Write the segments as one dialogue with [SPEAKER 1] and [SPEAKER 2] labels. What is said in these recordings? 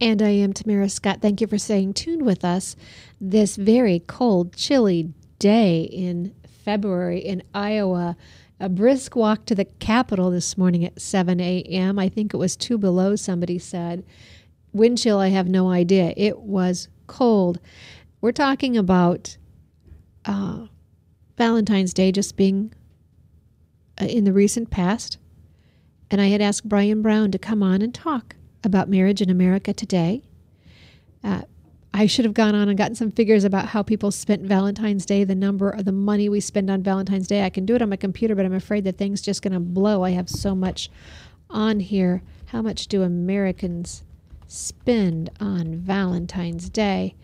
[SPEAKER 1] And I am Tamara Scott. Thank you for staying tuned with us this very cold, chilly day in February in Iowa. A brisk walk to the Capitol this morning at 7 a.m. I think it was 2 below, somebody said. Wind chill, I have no idea. It was cold. We're talking about Valentine's Day just being in the recent past. And I had asked Brian Brown to come on and talk about marriage in America today. I should have gone on and gotten some figures about how people spent Valentine's Day, the number of the money we spend on Valentine's Day. I can do it on my computer, but I'm afraid the thing's just going to blow. I have so much on here. How much do Americans spend on Valentine's Day?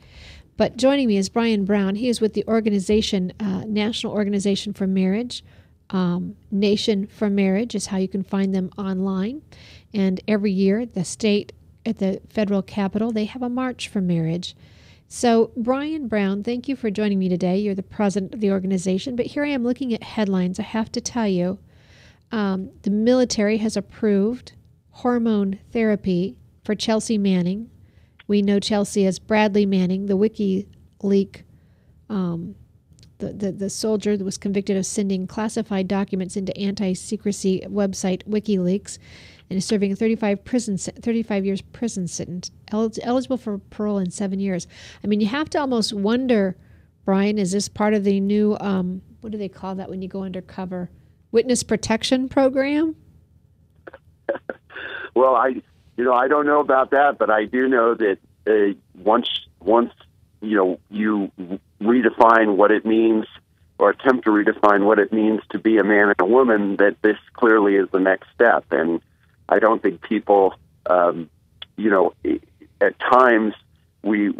[SPEAKER 1] But joining me is Brian Brown. He is with the organization, National Organization for Marriage. Nation for Marriage is how you can find them online. And every year, the state at the federal capitol, they have a march for marriage. So, Brian Brown, thank you for joining me today. You're the president of the organization. But here I am looking at headlines. I have to tell you, the military has approved hormone therapy for Chelsea Manning. We know Chelsea as Bradley Manning, the WikiLeaks the soldier that was convicted of sending classified documents into anti-secrecy website WikiLeaks and is serving a 35 years prison sentence, eligible for parole in 7 years. I mean, you have to almost wonder, Brian, is this part of the new, what do they call that when you go undercover? Witness protection program?
[SPEAKER 2] Well, I don't know about that, but I do know that once you redefine what it means or attempt to redefine what it means to be a man and a woman, that this clearly is the next step. And I don't think people, at times we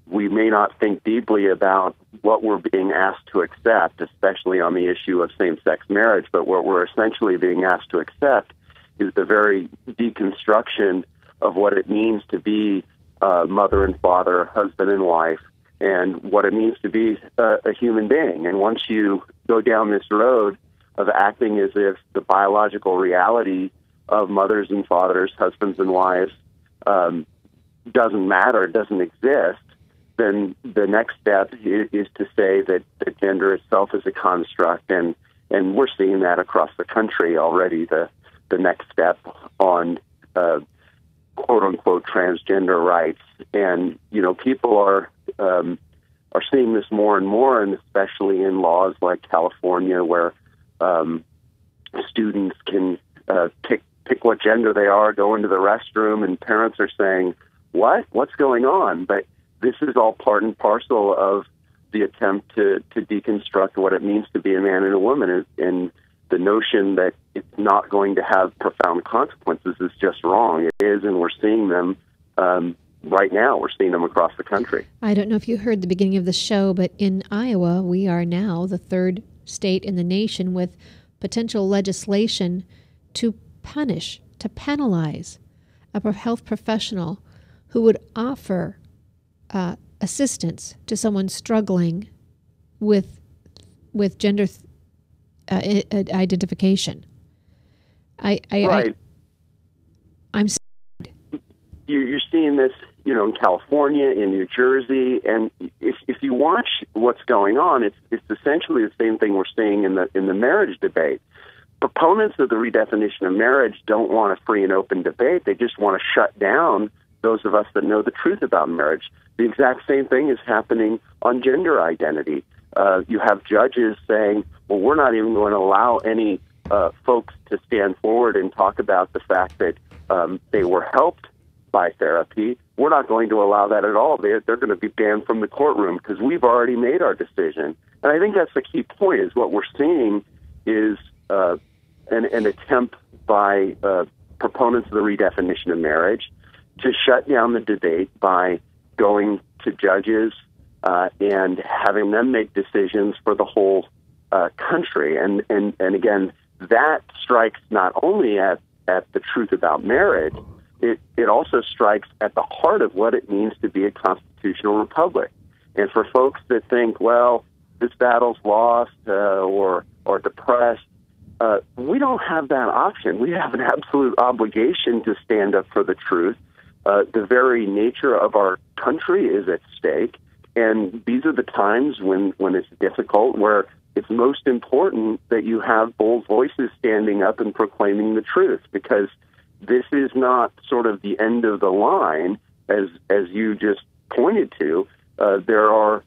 [SPEAKER 2] may not think deeply about what we're being asked to accept, especially on the issue of same-sex marriage. But what we're essentially being asked to accept is the very deconstruction of what it means to be mother and father, husband and wife, and what it means to be a human being. And once you go down this road of acting as if the biological reality of mothers and fathers, husbands and wives, doesn't matter, doesn't exist, then the next step is to say that gender itself is a construct, and we're seeing that across the country already. The next step on quote-unquote transgender rights. And, people are seeing this more and more, and especially in laws like California, where students can pick what gender they are, go into the restroom, and parents are saying, what's going on? But this is all part and parcel of the attempt to deconstruct what it means to be a man and a woman, and the notion that it's not going to have profound consequences is just wrong. It is, and we're seeing them right now. We're seeing them across the country.
[SPEAKER 1] I don't know if you heard the beginning of the show, but in Iowa, we are now the third state in the nation with potential legislation to penalize a health professional who would offer assistance to someone struggling with gender identification.
[SPEAKER 2] Right.
[SPEAKER 1] I'm.
[SPEAKER 2] You're seeing this, in California, in New Jersey, and if you watch what's going on, it's essentially the same thing we're seeing in the marriage debate. Proponents of the redefinition of marriage don't want a free and open debate. They just want to shut down those of us that know the truth about marriage. The exact same thing is happening on gender identity. You have judges saying, well, we're not even going to allow any folks to stand forward and talk about the fact that they were helped by therapy. We're not going to allow that at all. They're going to be banned from the courtroom because we've already made our decision. And I think that's the key point, is what we're seeing is an attempt by proponents of the redefinition of marriage to shut down the debate by going to judges and having them make decisions for the whole country. And again, that strikes not only at the truth about marriage, it also strikes at the heart of what it means to be a constitutional republic. And for folks that think, well, this battle's lost or depressed, we don't have that option. We have an absolute obligation to stand up for the truth. The very nature of our country is at stake, and these are the times when it's difficult, where it's most important that you have bold voices standing up and proclaiming the truth, because this is not sort of the end of the line, as you just pointed to. There are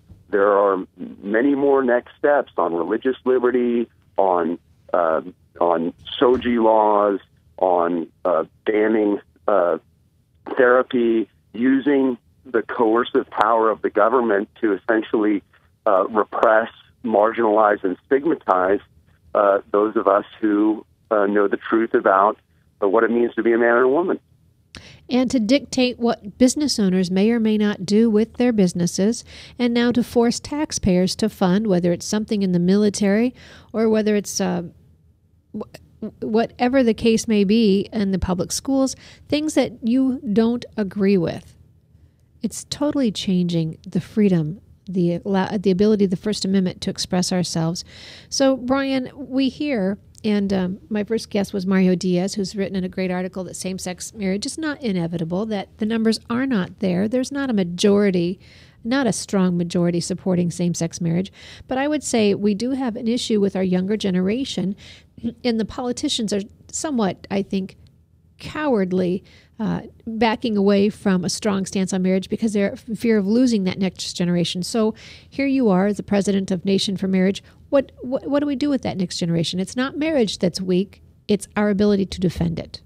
[SPEAKER 2] many more next steps on religious liberty, on SOGI laws, on banning therapy, using the coercive power of the government to essentially repress, marginalize, and stigmatize those of us who know the truth about what it means to be a man or a woman.
[SPEAKER 1] And to dictate what business owners may or may not do with their businesses, and now to force taxpayers to fund, whether it's something in the military or whether it's whatever the case may be in the public schools, things that you don't agree with. It's totally changing the freedom, the ability of the First Amendment to express ourselves. So, Brian, we hear, and my first guest was Mario Diaz, who's written in a great article that same-sex marriage is not inevitable, that the numbers are not there. There's not a majority, not a strong majority supporting same-sex marriage. But I would say we do have an issue with our younger generation, and the politicians are somewhat, I think, cowardly, backing away from a strong stance on marriage because they're in fear of losing that next generation. So here you are, the president of Nation for Marriage. What do we do with that next generation? It's not marriage that's weak. It's our ability to defend it.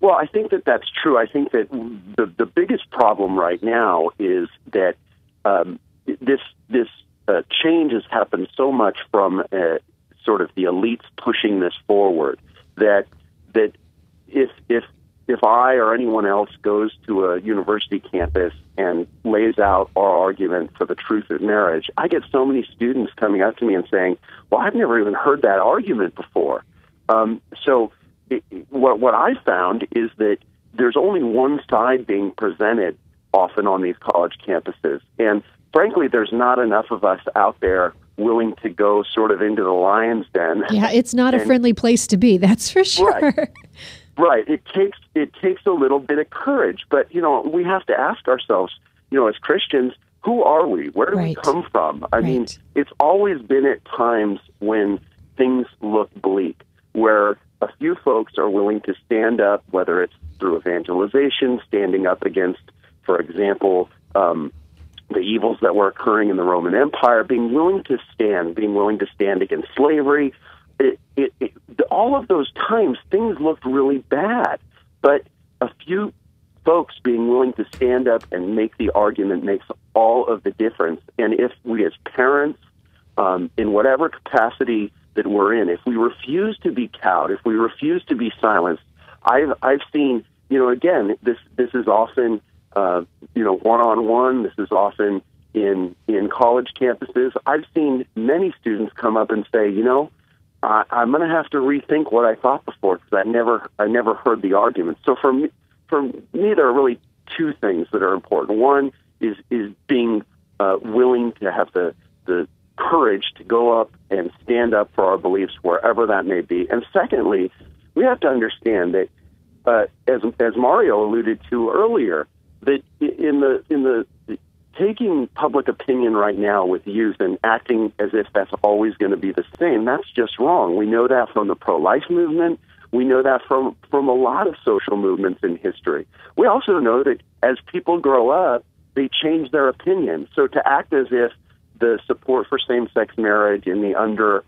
[SPEAKER 2] Well, I think that's true. I think that the biggest problem right now is that this change has happened so much from sort of the elites pushing this forward that if I or anyone else goes to a university campus and lays out our argument for the truth of marriage, I get so many students coming up to me and saying, well, I've never even heard that argument before. What I found is that there's only one side being presented often on these college campuses. And frankly, there's not enough of us out there willing to go sort of into the lion's den.
[SPEAKER 1] Yeah, it's not a friendly place to be, that's for sure.
[SPEAKER 2] Right. It takes a little bit of courage, but we have to ask ourselves, as Christians, who are we? Where do we come from? I mean, it's always been at times when things look bleak, where a few folks are willing to stand up, whether it's through evangelization, standing up against, for example, the evils that were occurring in the Roman Empire, being willing to stand against slavery. All of those times, things looked really bad, but a few folks being willing to stand up and make the argument makes all of the difference. And if we as parents, in whatever capacity that we're in, if we refuse to be cowed, if we refuse to be silenced, I've seen, again, this is often, one-on-one, this is often in college campuses. I've seen many students come up and say, I'm going to have to rethink what I thought before because I never heard the argument. So for me, there are really two things that are important. One is being willing to have the courage to go up and stand up for our beliefs wherever that may be. And secondly, we have to understand that, as Mario alluded to earlier, that in the taking public opinion right now with youth and acting as if that's always going to be the same, that's just wrong. We know that from the pro-life movement. We know that from a lot of social movements in history. We also know that as people grow up, they change their opinion. So to act as if the support for same-sex marriage in the under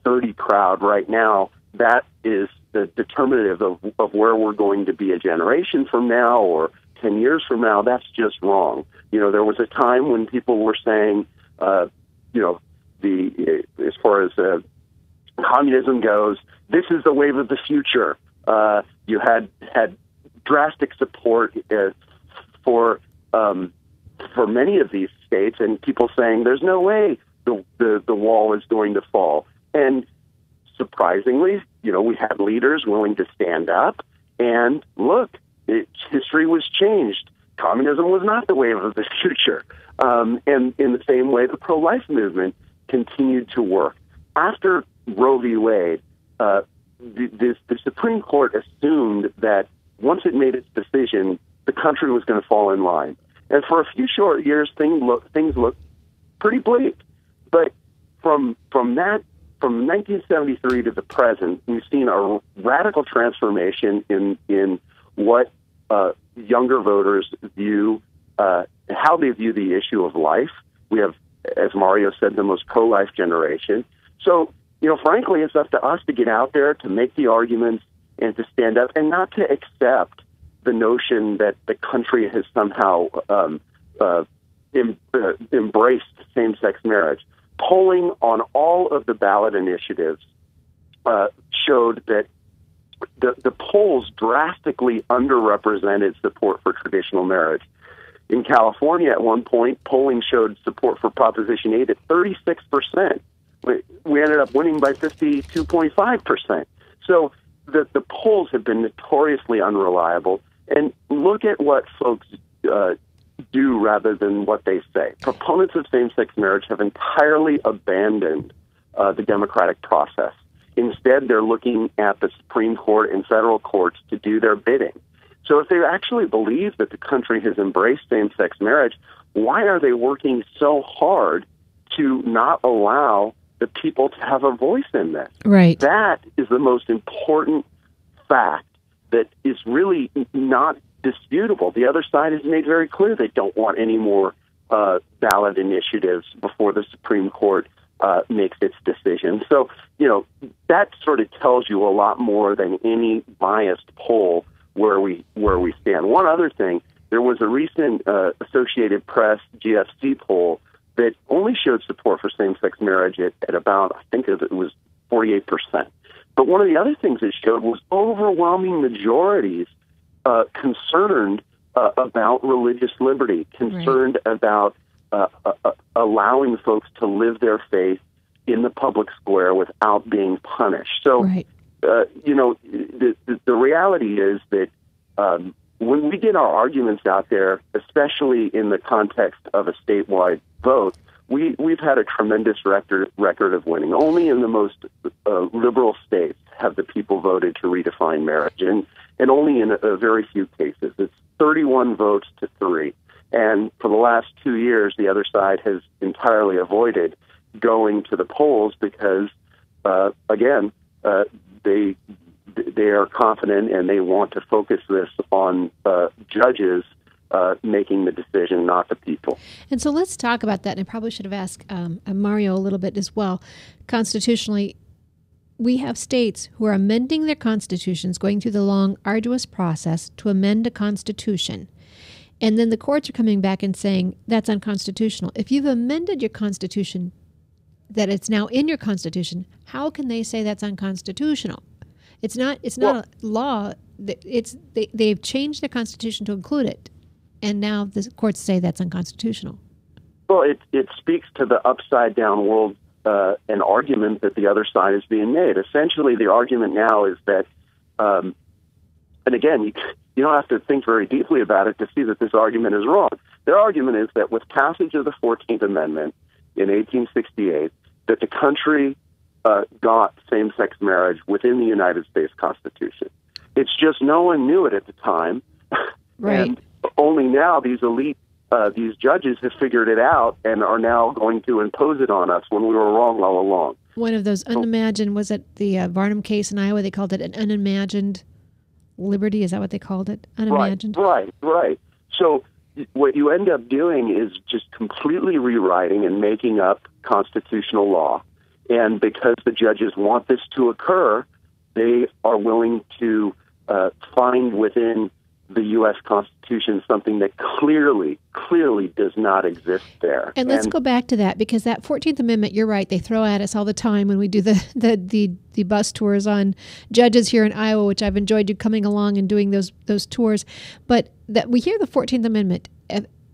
[SPEAKER 2] 30 crowd right now, that is the determinative of where we're going to be a generation from now or 10 years from now, that's just wrong. There was a time when people were saying, as far as communism goes, this is the wave of the future. You had drastic support for many of these states, and people saying there's no way the wall is going to fall. And surprisingly, we had leaders willing to stand up and look. History was changed. Communism was not the wave of the future. And in the same way, the pro-life movement continued to work. After Roe v. Wade, the Supreme Court assumed that once it made its decision, the country was going to fall in line. And for a few short years, things looked pretty bleak. But from 1973 to the present, we've seen a radical transformation in what younger voters view, how they view the issue of life. We have, as Mario said, the most pro-life generation. So, frankly, it's up to us to get out there, to make the arguments, and to stand up, and not to accept the notion that the country has somehow embraced same-sex marriage. Polling on all of the ballot initiatives showed that the polls drastically underrepresented support for traditional marriage. In California, at one point, polling showed support for Proposition 8 at 36%. We ended up winning by 52.5%. So the polls have been notoriously unreliable. And look at what folks do rather than what they say. Proponents of same-sex marriage have entirely abandoned the democratic process. Instead, they're looking at the Supreme Court and federal courts to do their bidding. So if they actually believe that the country has embraced same-sex marriage, why are they working so hard to not allow the people to have a voice in this?
[SPEAKER 1] Right.
[SPEAKER 2] That is the most important fact that is really not disputable. The other side has made very clear they don't want any more ballot initiatives before the Supreme Court makes its decision. So, that sort of tells you a lot more than any biased poll where we stand. One other thing, there was a recent Associated Press GFC poll that only showed support for same-sex marriage at about, I think it was 48%. But one of the other things it showed was overwhelming majorities concerned about religious liberty, concerned about allowing folks to live their faith in the public square without being punished. So, the reality is that when we get our arguments out there, especially in the context of a statewide vote, we've had a tremendous record of winning. Only in the most liberal states have the people voted to redefine marriage, and only in a very few cases. It's 31 votes to 3. And for the last 2 years, the other side has entirely avoided going to the polls because, again, they are confident and they want to focus this on judges making the decision, not the people.
[SPEAKER 1] And so let's talk about that. And I probably should have asked Mario a little bit as well. Constitutionally, we have states who are amending their constitutions, going through the long, arduous process to amend a constitution. And then the courts are coming back and saying that's unconstitutional. If you've amended your constitution, that it's now in your constitution, how can they say that's unconstitutional? It's not a law. They've changed their constitution to include it, and now the courts say that's unconstitutional.
[SPEAKER 2] Well, it speaks to the upside down world, an argument that the other side is being made. Essentially, the argument now is that, and again, you don't have to think very deeply about it to see that this argument is wrong. Their argument is that with passage of the 14th Amendment in 1868, that the country got same-sex marriage within the United States Constitution. It's just no one knew it at the time.
[SPEAKER 1] Right.
[SPEAKER 2] And only now these elite, these judges have figured it out and are now going to impose it on us when we were wrong all along.
[SPEAKER 1] One of those unimagined, was it the Varnum case in Iowa? They called it an unimagined liberty. Is that what they called it? Unimagined?
[SPEAKER 2] Right. So what you end up doing is just completely rewriting and making up constitutional law. And because the judges want this to occur, they are willing to find within the U.S. Constitution something that clearly does not exist there.
[SPEAKER 1] And let's go back to that, because that 14th Amendment, you're right, they throw at us all the time when we do the bus tours on judges here in Iowa, which I've enjoyed you coming along and doing those tours. But that we hear the 14th Amendment.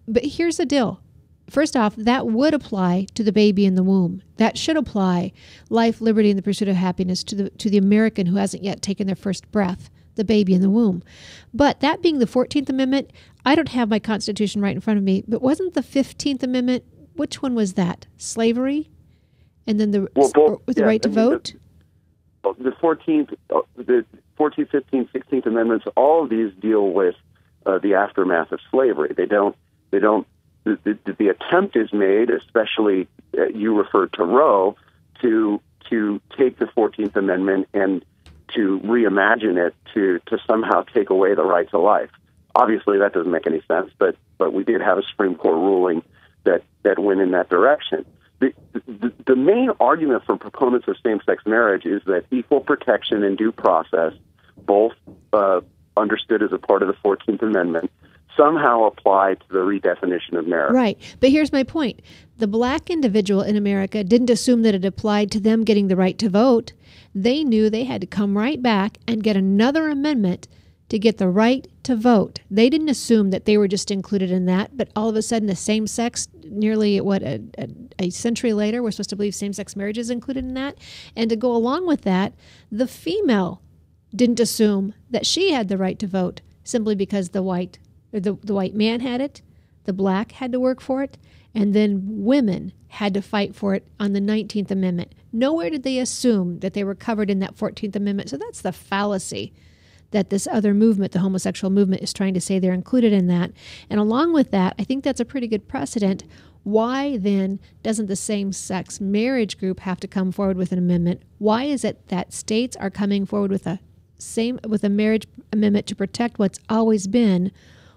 [SPEAKER 1] But here's the deal. First off, that would apply to the baby in the womb. That should apply life, liberty, and the pursuit of happiness to the American who hasn't yet taken their first breath, the baby in the womb. But that being the 14th Amendment, I don't have my Constitution right in front of me, but wasn't the 15th Amendment, which one was that? Slavery? And then the right to vote? The
[SPEAKER 2] 14th, 15th, 16th Amendments, all of these deal with the aftermath of slavery. They don't. The attempt is made, especially you referred to Roe, to take the 14th Amendment and to reimagine it to somehow take away the right to life. Obviously, that doesn't make any sense, but we did have a Supreme Court ruling that went in that direction. The main argument for proponents of same-sex marriage is that equal protection and due process, both understood as a part of the 14th Amendment, somehow apply to the redefinition of marriage.
[SPEAKER 1] Right. But here's my point. The black individual in America didn't assume that it applied to them getting the right to vote. They knew they had to come right back and get another amendment to get the right to vote. They didn't assume that they were just included in that, but all of a sudden the same sex, nearly a century later, we're supposed to believe same-sex marriage is included in that. And to go along with that, the female didn't assume that she had the right to vote simply because the white man had it, the black had to work for it, and then women had to fight for it on the 19th Amendment. Nowhere did they assume that they were covered in that 14th Amendment. So that's the fallacy that this other movement, the homosexual movement, is trying to say they're included in that. And along with that, I think that's a pretty good precedent. Why then doesn't the same-sex marriage group have to come forward with an amendment? Why is it that states are coming forward with a marriage amendment to protect what's always been?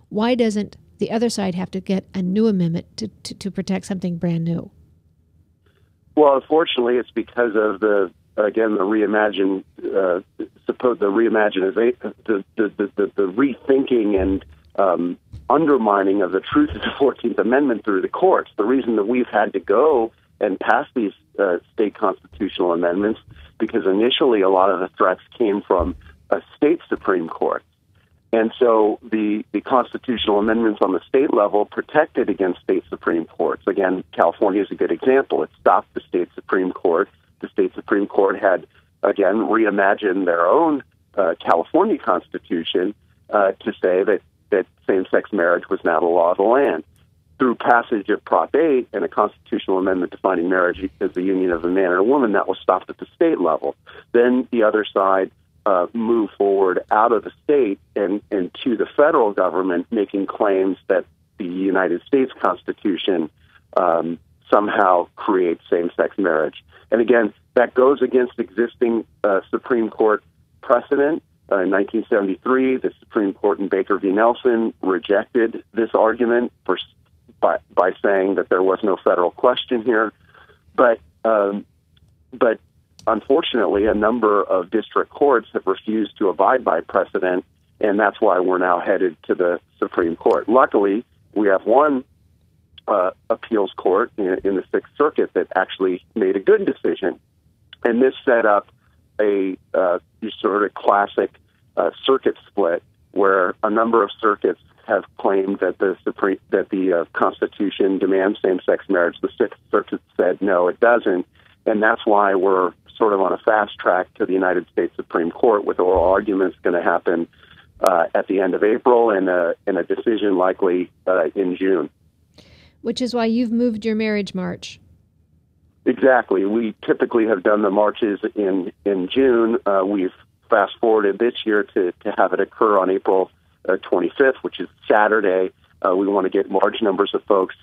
[SPEAKER 1] Why doesn't the other side have to get a new amendment to protect something brand new?
[SPEAKER 2] Well, unfortunately, it's because of the reimagined, the rethinking and undermining of the truth of the 14th Amendment through the courts. The reason that we've had to go and pass these state constitutional amendments, because initially a lot of the threats came from a state Supreme Court. And so the constitutional amendments on the state level protected against state Supreme Courts. Again, California is a good example. It stopped the state Supreme Court. The state Supreme Court had, again, reimagined their own California Constitution to say that same-sex marriage was now the law of the land. Through passage of Prop 8 and a constitutional amendment defining marriage as the union of a man and a woman, that was stopped at the state level. Then the other side move forward out of the state and to the federal government, making claims that the United States Constitution somehow creates same-sex marriage. And again, that goes against existing Supreme Court precedent. In 1973, the Supreme Court in Baker v. Nelson rejected this argument by saying that there was no federal question here. But unfortunately, a number of district courts have refused to abide by precedent, and that's why we're now headed to the Supreme Court. Luckily, we have one appeals court in the Sixth Circuit that actually made a good decision, and this set up a sort of classic circuit split where a number of circuits have claimed that the Constitution demands same-sex marriage. The Sixth Circuit said no, it doesn't, and that's why we're sort of on a fast track to the United States Supreme Court, with oral arguments going to happen at the end of April and a decision likely in June.
[SPEAKER 1] Which is why you've moved your marriage march.
[SPEAKER 2] Exactly. We typically have done the marches in June. We've fast-forwarded this year to have it occur on April 25th, which is Saturday. We want to get large numbers of folks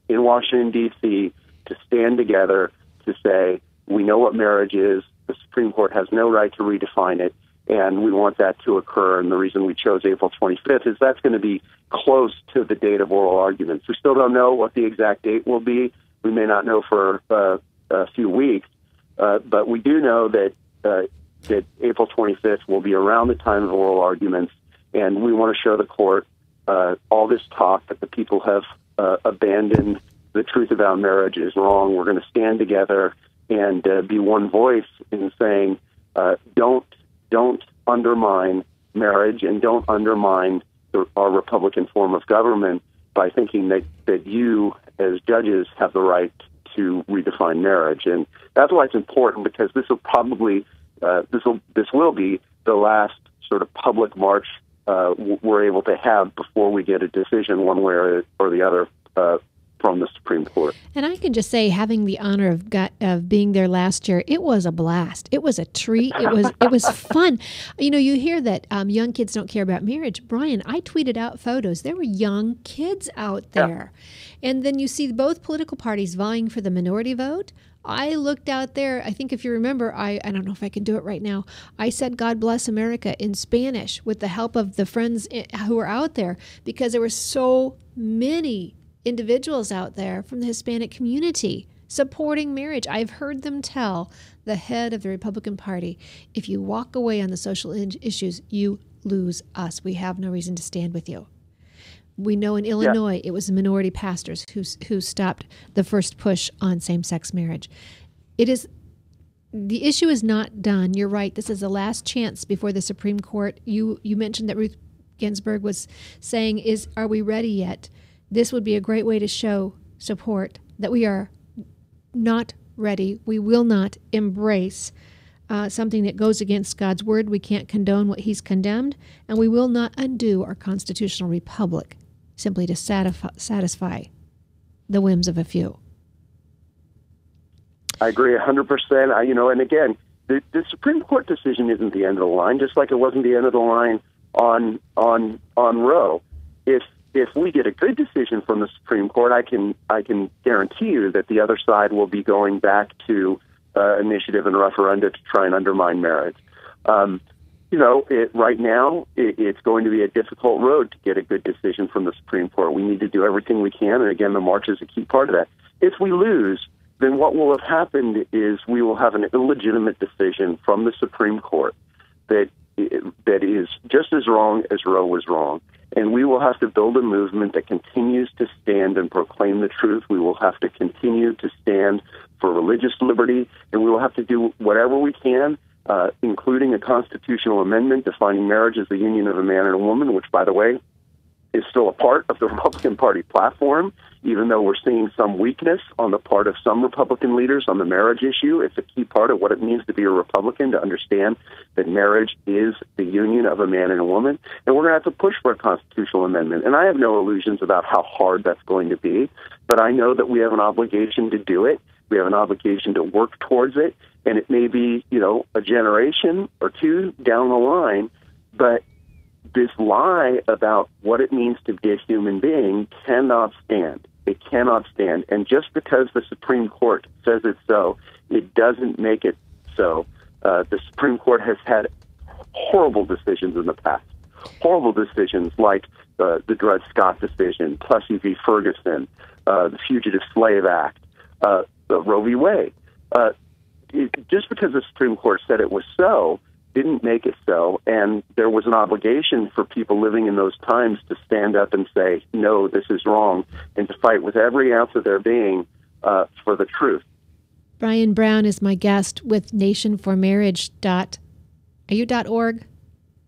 [SPEAKER 2] in Washington, D.C. to stand together to say, we know what marriage is, the Supreme Court has no right to redefine it, and we want that to occur. And the reason we chose April 25th is that's going to be close to the date of oral arguments. We still don't know what the exact date will be. We may not know for a few weeks, but we do know that April 25th will be around the time of oral arguments, and we want to show the court all this talk that the people have abandoned the truth about marriage is wrong. We're going to stand together and be one voice in saying, don't undermine marriage and don't undermine our Republican form of government by thinking that you, as judges, have the right to redefine marriage. And that's why it's important, because this will probably this will be the last sort of public march we're able to have before we get a decision one way or the other from the Supreme Court.
[SPEAKER 1] And I can just say, having the honor of being there last year, it was a blast. It was a treat. It was fun. You know, you hear that young kids don't care about marriage. Brian, I tweeted out photos. There were young kids out there. Yeah. And then you see both political parties vying for the minority vote. I looked out there. I think if you remember, I don't know if I can do it right now. I said, "God bless America" in Spanish with the help of the friends who were out there, because there were so many individuals out there from the Hispanic community supporting marriage. I've heard them tell the head of the Republican Party, if you walk away on the social issues, you lose us. We have no reason to stand with you. We know in Illinois, it was the minority pastors who stopped the first push on same-sex marriage. The issue is not done. You're right. This is the last chance before the Supreme Court. You mentioned that Ruth Ginsburg was saying, are we ready yet? This would be a great way to show support that we are not ready. We will not embrace something that goes against God's word. We can't condone what he's condemned, and we will not undo our constitutional republic simply to satisfy the whims of a few.
[SPEAKER 2] I agree 100%. And again, the Supreme Court decision isn't the end of the line, just like it wasn't the end of the line on Roe. If we get a good decision from the Supreme Court, I can guarantee you that the other side will be going back to initiative and referenda to try and undermine marriage. Right now, it's going to be a difficult road to get a good decision from the Supreme Court. We need to do everything we can, and again, the march is a key part of that. If we lose, then what will have happened is we will have an illegitimate decision from the Supreme Court that is just as wrong as Roe was wrong. And we will have to build a movement that continues to stand and proclaim the truth. We will have to continue to stand for religious liberty, and we will have to do whatever we can, including a constitutional amendment defining marriage as the union of a man and a woman, which, by the way, is still a part of the Republican Party platform, even though we're seeing some weakness on the part of some Republican leaders on the marriage issue. It's a key part of what it means to be a Republican, to understand that marriage is the union of a man and a woman. And we're going to have to push for a constitutional amendment. And I have no illusions about how hard that's going to be, but I know that we have an obligation to do it. We have an obligation to work towards it. And it may be, a generation or two down the line, but this lie about what it means to be a human being cannot stand. It cannot stand. And just because the Supreme Court says it's so, it doesn't make it so. The Supreme Court has had horrible decisions in the past. Horrible decisions like the Dred Scott decision, Plessy v. Ferguson, the Fugitive Slave Act, the Roe v. Wade. Just because the Supreme Court said it was so, didn't make it so, and there was an obligation for people living in those times to stand up and say, no, this is wrong, and to fight with every ounce of their being for the truth.
[SPEAKER 1] Brian Brown is my guest with nationformarriage. Are you .org?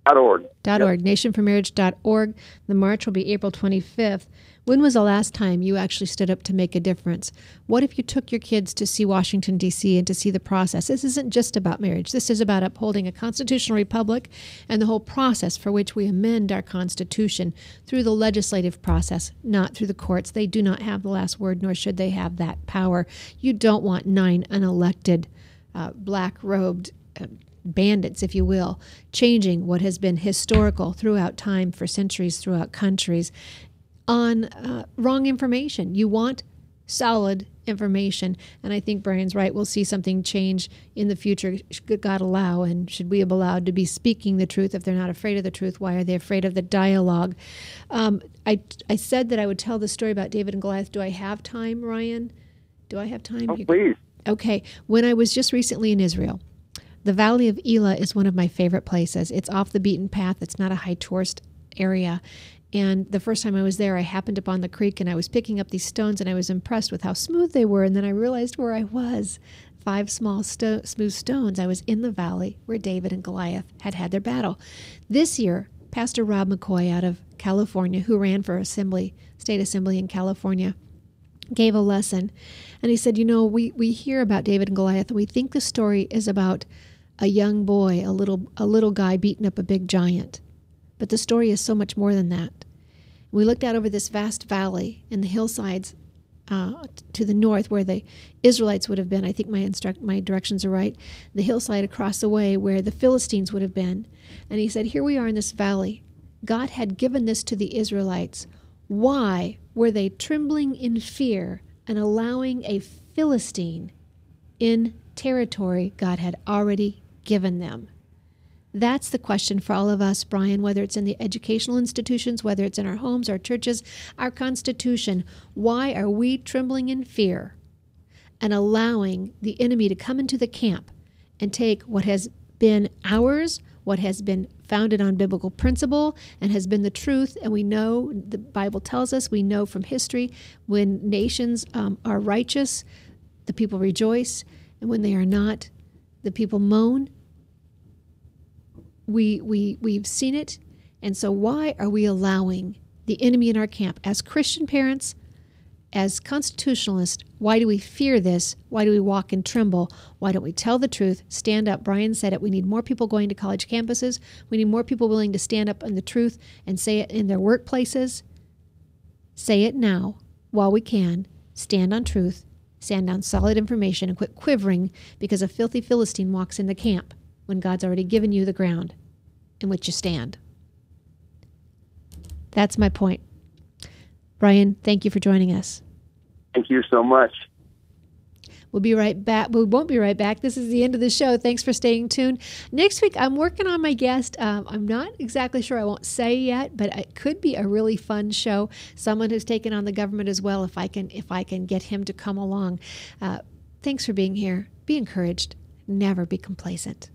[SPEAKER 2] .org.
[SPEAKER 1] .org, nationformarriage.org. The march will be April 25th. When was the last time you actually stood up to make a difference? What if you took your kids to see Washington, D.C. and to see the process? This isn't just about marriage. This is about upholding a constitutional republic and the whole process for which we amend our Constitution through the legislative process, not through the courts. They do not have the last word, nor should they have that power. You don't want 9 unelected, black-robed bandits, if you will, changing what has been historical throughout time for centuries, throughout countries, on wrong information. You want solid information, and I think Brian's right. We'll see something change in the future, should God allow, and should we be allowed to be speaking the truth. If they're not afraid of the truth, why are they afraid of the dialogue? I said that I would tell the story about David and Goliath. Do I have time, Ryan? Do I have time?
[SPEAKER 2] Oh, please.
[SPEAKER 1] Okay. When I was just recently in Israel, the Valley of Elah is one of my favorite places. It's off the beaten path. It's not a high tourist area. And the first time I was there, I happened upon the creek, and I was picking up these stones, and I was impressed with how smooth they were. And then I realized where I was. 5 small smooth stones. I was in the valley where David and Goliath had their battle. This year, Pastor Rob McCoy out of California, who ran for state assembly in California, gave a lesson. And he said, we hear about David and Goliath, and we think the story is about a young boy, a little guy beating up a big giant. But the story is so much more than that. We looked out over this vast valley and the hillsides to the north where the Israelites would have been. I think my directions are right. The hillside across the way where the Philistines would have been. And he said, here we are in this valley. God had given this to the Israelites. Why were they trembling in fear and allowing a Philistine in territory God had already given them? That's the question for all of us, Brian, whether it's in the educational institutions, whether it's in our homes, our churches, our Constitution. Why are we trembling in fear and allowing the enemy to come into the camp and take what has been ours, what has been founded on biblical principle and has been the truth? And we know, the Bible tells us, we know from history, when nations are righteous, the people rejoice, and when they are not, the people moan. We've seen it. And so why are we allowing the enemy in our camp? As Christian parents, as constitutionalists, why do we fear this? Why do we walk and tremble? Why don't we tell the truth? Stand up. Brian said it. We need more people going to college campuses. We need more people willing to stand up on the truth and say it in their workplaces. Say it now while we can. Stand on truth. Stand on solid information and quit quivering because a filthy Philistine walks in the camp when God's already given you the ground in which you stand. That's my point. Brian, thank you for joining us.
[SPEAKER 2] Thank you so much.
[SPEAKER 1] We'll be right back. We won't be right back. This is the end of the show. Thanks for staying tuned. Next week, I'm working on my guest. I'm not exactly sure. I won't say yet, but it could be a really fun show. Someone who's taken on the government as well, if I can get him to come along. Thanks for being here. Be encouraged. Never be complacent.